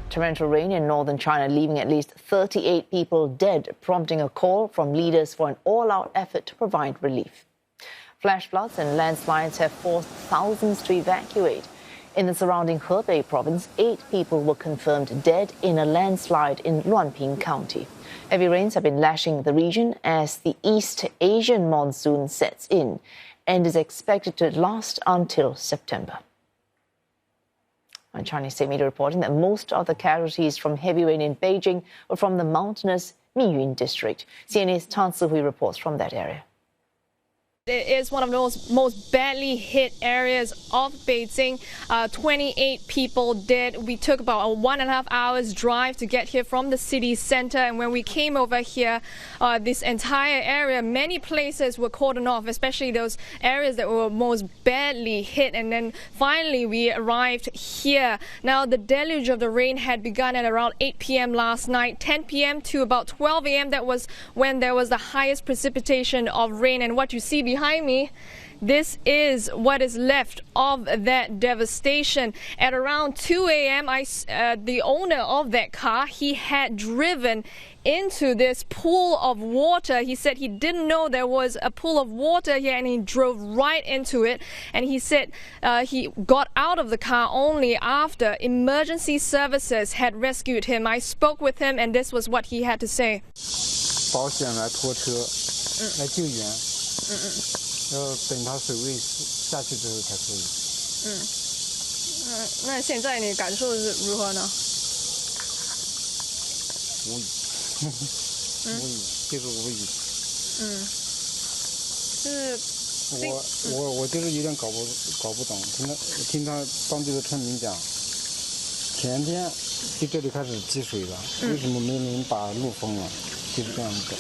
Torrential rain in northern China, leaving at least 38 people dead, prompting a call from leaders for an all-out effort to provide relief. Flash floods and landslides have forced thousands to evacuate. In the surrounding Hebei province, 8 people were confirmed dead in a landslide in Luanping County. Heavy rains have been lashing the region as the East Asian monsoon sets in and is expected to last until September. Chinese state media reporting that most of the casualties from heavy rain in Beijing were from the mountainous Miyun district. CNA's Si Hui reports from that area. It is one of the most badly hit areas of Beijing. 28 people dead. We took about a 1.5 hours drive to get here from the city center. And when we came over here, this entire area, many places were cordoned off, especially those areas that were most badly hit. And then finally we arrived here. Now the deluge of the rain had begun at around 8 p.m. last night. 10 p.m. to about 12 a.m. that was when there was the highest precipitation of rain. And what you see behind me, this is what is left of that devastation. At around 2 a.m., the owner of that car, he had driven into this pool of water. He said he didn't know there was a pool of water here, and he drove right into it. And he said he got out of the car only after emergency services had rescued him. I spoke with him, and this was what he had to say. 保险来拖车来救援。要等它水位下去之后才可以。那现在你感受是如何呢？无语，无语，就是无语。就是我就是有点搞不懂。听他当地的村民讲，前天就这里开始积水了，为什么没人把路封了？就是这样子。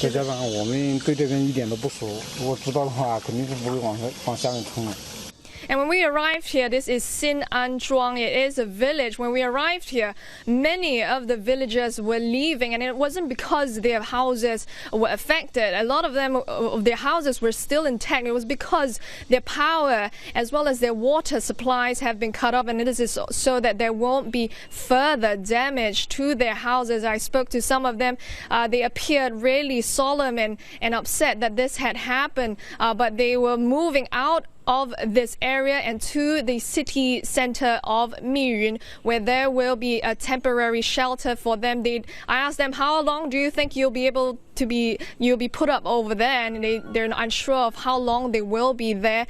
再加上我们对这边一点都不熟，如果知道的话，肯定是不会往下面冲的。 And when we arrived here, this is Sin An Zhuang. It is a village. When we arrived here, many of the villagers were leaving, and it wasn't because their houses were affected. A lot of them, their houses were still intact. It was because their power as well as their water supplies have been cut off, and this is so that there won't be further damage to their houses. I spoke to some of them. They appeared really solemn and upset that this had happened, but they were moving out of this area and to the city center of Miyun, where there will be a temporary shelter for them. I asked them, how long do you think you'll be put up over there? And they're unsure of how long they will be there.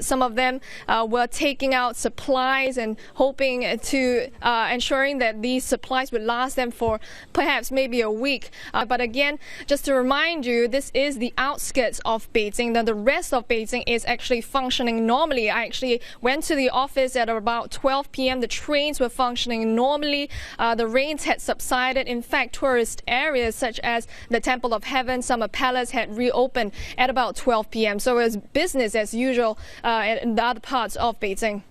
Some of them were taking out supplies and hoping to ensuring that these supplies would last them for perhaps maybe a week. But again, just to remind you, this is the outskirts of Beijing. Now, the rest of Beijing is actually functioning normally. I actually went to the office at about 12 p.m. The trains were functioning normally. The rains had subsided. In fact, tourist areas such as the Temple of Heaven, Summer Palace had reopened at about 12 p.m. So it was business as usual in the other parts of Beijing.